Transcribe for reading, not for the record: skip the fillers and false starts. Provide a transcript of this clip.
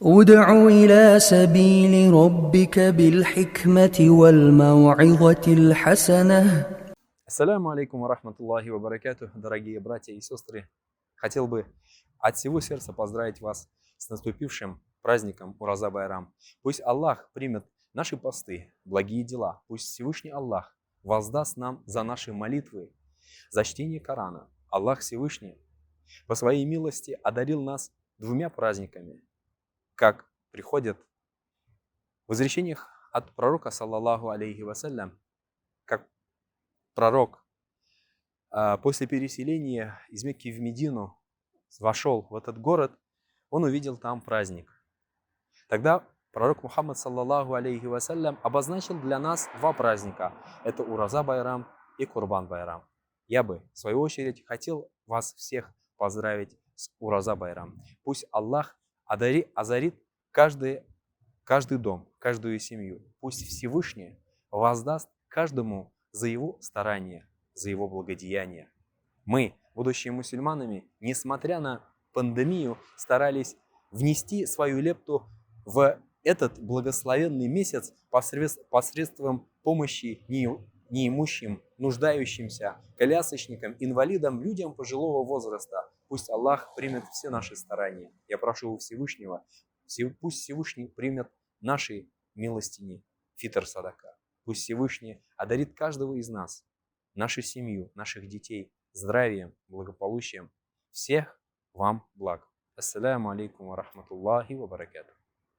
ادع إلى سبيل ربك بالحكمة والموعظة الحسنة. Ассаляму алейкум ва рахматуллахи ва баракатух, дорогие братья и сестры. Хотел бы от всего сердца поздравить вас с наступившим праздником Ураза Байрам. Пусть Аллах примет наши посты, благие дела. Пусть Всевышний Аллах воздаст нам за наши молитвы, за чтение Корана. Аллах Всевышний по своей милости одарил нас двумя праздниками, как приходят в изречениях от пророка, саллаллаху алейхи вассалям, как пророк после переселения из Мекки в Медину вошел в этот город, он увидел там праздник. Тогда пророк Мухаммад, саллаллаху алейхи вассалям, обозначил для нас два праздника. Это Ураза Байрам и Курбан Байрам. Я бы, в свою очередь, хотел вас всех поздравить с Ураза Байрам. Пусть Аллах озарит каждый дом, каждую семью. Пусть Всевышний воздаст каждому за его старания, за его благодеяние. Мы, будущие мусульманами, несмотря на пандемию, старались внести свою лепту в этот благословенный месяц посредством помощи неимущим, нуждающимся, колясочникам, инвалидам, людям пожилого возраста. Пусть Аллах примет все наши старания. Я прошу у Всевышнего, пусть Всевышний примет наши милостини, фитр садака. Пусть Всевышний одарит каждого из нас, нашу семью, наших детей здравием, благополучием. Всех вам благ. Ассаляму алейкум ва рахматуллахи ва баракатух.